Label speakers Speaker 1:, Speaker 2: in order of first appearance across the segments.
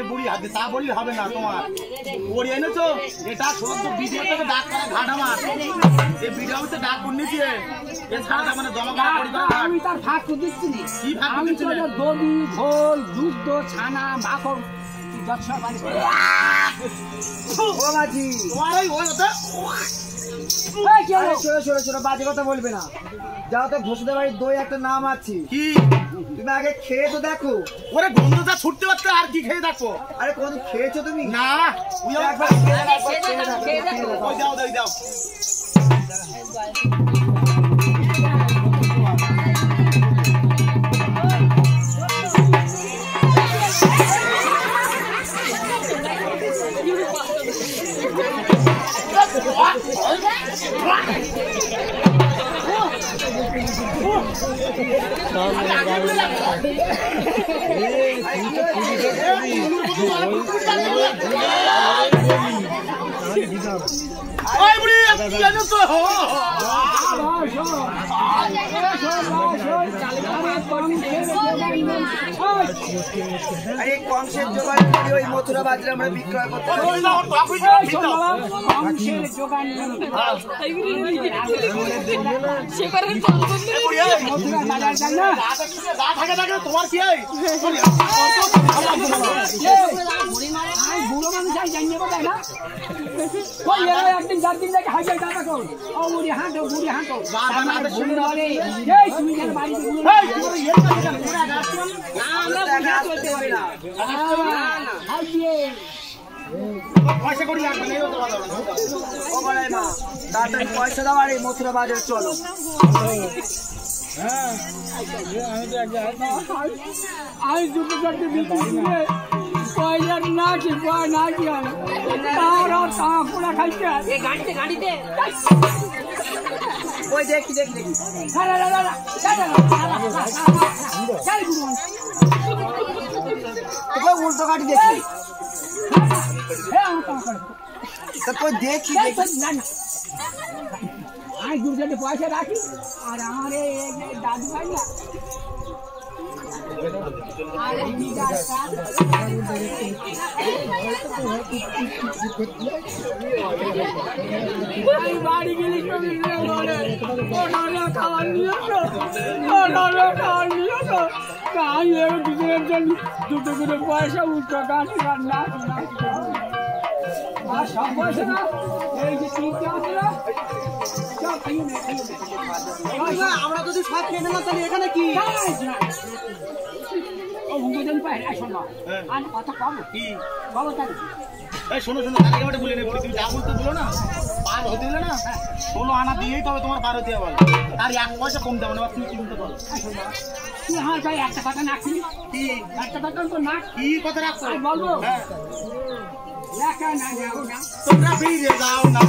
Speaker 1: বুড়ি হাতে তা বললে হবে না তোমার ওর এনেছো এটা সদ্য ভিডিও থেকে ডাক করা ঘাট আমার এই ভিডিও হচ্ছে ডাক করনিছি এ ছাড়া মানে জমা করা পরিবার
Speaker 2: আমি তার ফাঁক দিচ্ছি না
Speaker 1: কি ফাঁক দিচ্ছি
Speaker 2: দবি ঝোল দুধ ছানা মাখন দর্শক বাড়ি ও মাঝি
Speaker 1: তোমার ওই ওটা
Speaker 2: ছোট বাজে কথা বলবে না যাও তো ঘোষদের বাড়ির দই একটা নাম আছে
Speaker 1: কি
Speaker 2: তুমি আগে খেয়ে তো দেখো
Speaker 1: ওরে গন্ধটা ছুটতে পারতে আর কি খেয়ে দেখো
Speaker 2: আরে কোন খেয়েছো তুমি
Speaker 1: না দাও দাও
Speaker 2: আরে কংসের জোগাড় করি ওই মথুরা বাজারে আমরা বিক্রয় করতে কংসের জোগাড় মথুরা বাজার যাই না
Speaker 1: তোমার কি
Speaker 2: বুড়ো মানুষ জানি কোথায় না একদিন 4 দিন থেকে হাজার টাকা কর ও বুড়ি হাঁটো তুমি যেন বাড়িতে
Speaker 1: পয়সা করি লাগবে না
Speaker 2: তাড়াতাড়ি পয়সা দাও আর এই মথুরা বাজারে চলো আমি দুটো চারটে বিক্রি করে পয়সা না কি হয় তার পোড়া খাইতে গাড়িতে ওই দেখি উল্টো গাড়ি দেখি দেখি আমি দু চারটে পয়সা রাখি আর আমার দাদু ভাই না বাড়ি গেলে খাওয়ার নিয়ে দুজনের জন্য দুটো করে পয়সা উঠতো গাড়ি না আর সব পয়সা না এই যে তিনটে আছে না আমরা যদি সব খেয়ে না তাহলে এখানে কি
Speaker 1: শোনো বলে তুমি যা বলতে বলো না পার হতে দিলে না 16 আনা দিয়েই তবে তোমার পার হতে হবে তার 1 পয়সা কম দেবো না তুমি কি বলতে পারো
Speaker 2: একটা কথা না কি একটা কথা তো না
Speaker 1: কি কথা রাখছো
Speaker 2: বলবো
Speaker 1: তোমরা ফিরে যাও না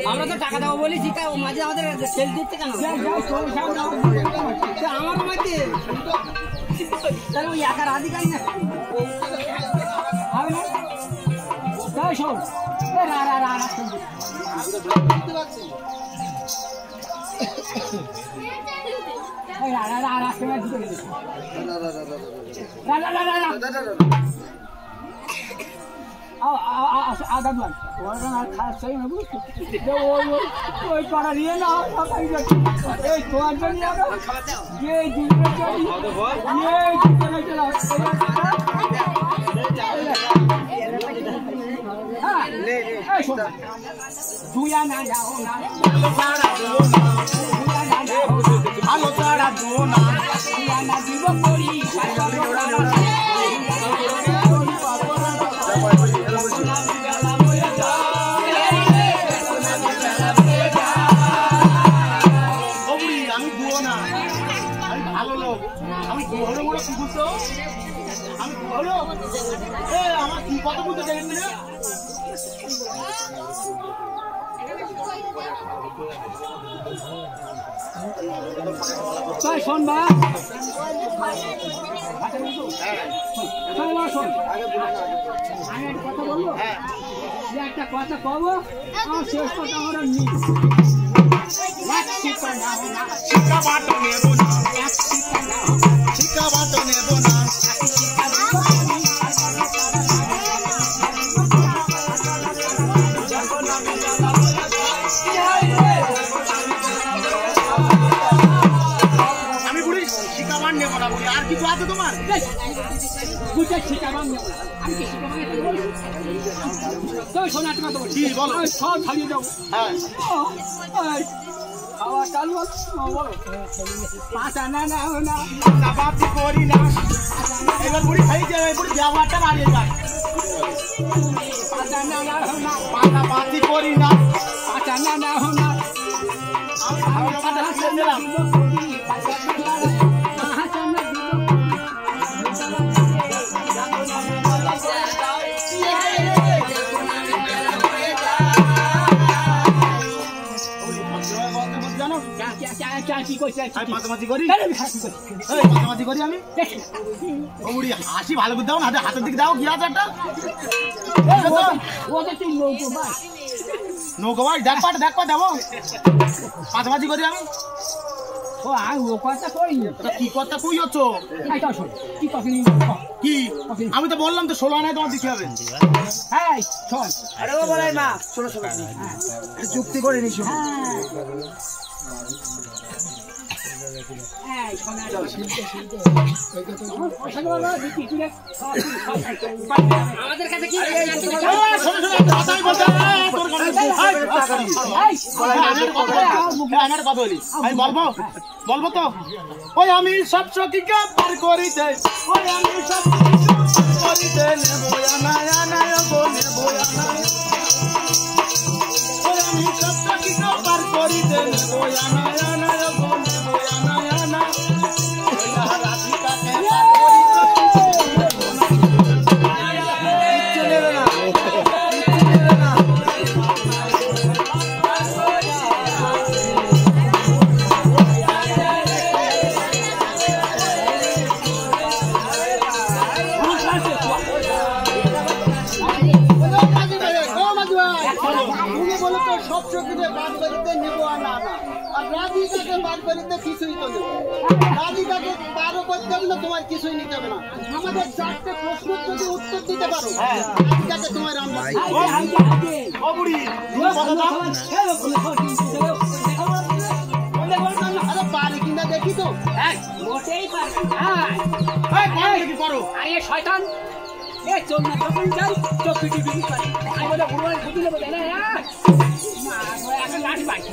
Speaker 3: আমরা তো টাকা দেবো বলি জিতা মাঝে আমাদের সেল দিচ্ছে কেন আমার মাঝে তাহলে ওই একার আধিকারিক না
Speaker 2: ওই পাড়া দিয়ে না এই তোমার জন্য তুই না যাও না
Speaker 1: ভালো তারা দো না
Speaker 2: দিব করি
Speaker 1: আমি দুও না আমি ভালো লোক আমি দুহরে বড় কি বুঝতো হলো এ আমার কি কত বুঝতে চাইছিস রে
Speaker 2: তাই শোন বা শোন আমি একটা কথা বলবো যে একটা কথা কবো আমার শেষ কথা আমরা নিই
Speaker 1: শিক্ষা বাটো নেব না শিক্ষা বাটো নেব না আমি বলি শিক্ষা মান নেব না বলি আর কিছু আছে তোমার
Speaker 2: বুঝে শিখাবান নেব আমি কি শিখাবান এটা বলি তুই শোন একটা কথা বলি
Speaker 1: কি বলো
Speaker 2: সব ছাড়িয়ে যাবো
Speaker 1: হ্যাঁ
Speaker 2: খাওয়া চালু বলো পাঁচ আনা না না
Speaker 1: কাবাতি করি না এবার বুড়ি খাই যাবে বুড়ি ব্যবহারটা বাড়িয়ে যায়
Speaker 2: পাঁচ আনা না না
Speaker 1: পাতাপাতি করি না
Speaker 2: পাঁচ আনা না না
Speaker 1: আমি কথা ছেড়ে দিলাম মাঝামাঝি করি মাঝামাঝি করি আমি বুড়ি হাসি ভালো করে দাও না হাতের দিকে দাও কি আছে একটা নৌকো ভাই দেখ পা দেবো মাঝামাঝি করি আমি কি কথা কই হচ্ছ কি আমি তো বললাম তো 16 আনায় তোমার দিতে হবে চুক্তি করে নিস
Speaker 3: আমাদের কাছে কি
Speaker 1: আমি বলবো তো ওই আমি সব সখীকে পার করিতে ওই আমি সব করিতে নেবো ওই আমি সব সখীকে পার করিতে নেবো তোমার কিছুই নিতে হবে না আমাদের 4টে প্রশ্ন যদি উত্তর দিতে পারো রাধিকাকে তোমার আরে পারি কিনা দেখি তো
Speaker 2: মোটেই পারবে
Speaker 1: করো
Speaker 2: আরে শয়তান এ চল না তখন যাই চোখ পিটি পিটি করে আমি বলে ভগবান বুঝি নেবো না এখন লাঠি বাকি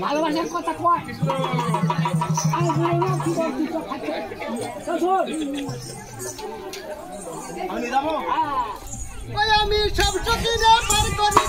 Speaker 2: ভালোবাসার কথা কয়
Speaker 4: আমি সব সতীরে পার করি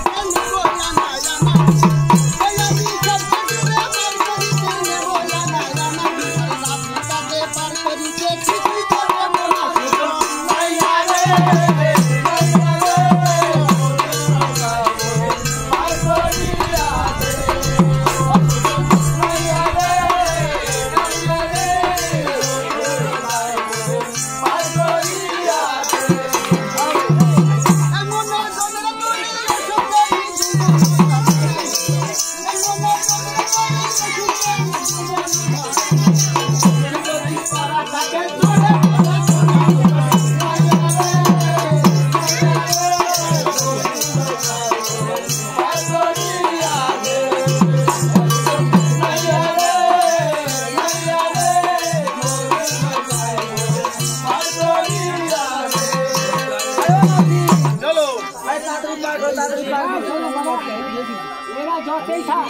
Speaker 2: এরা যতই থাক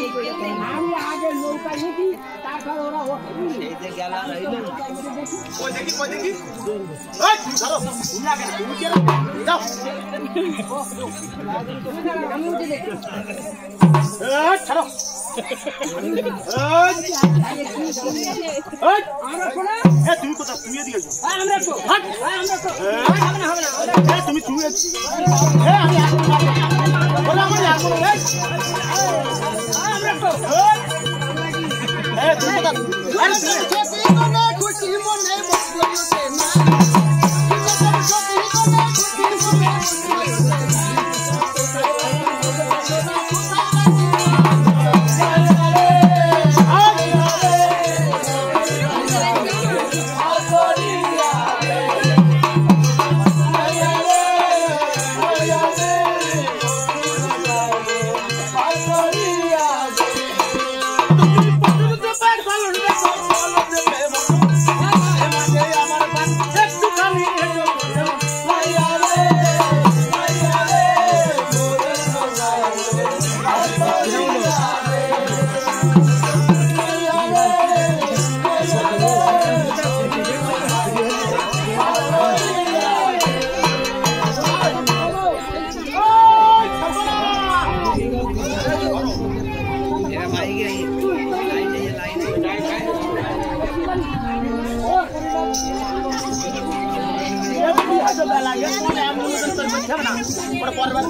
Speaker 2: আমি আগে নৌকা নিবি তারপর ওরা
Speaker 4: ভালো
Speaker 1: লাগে তোর এমন তোর বুঝতে হবে না ওটা পরবার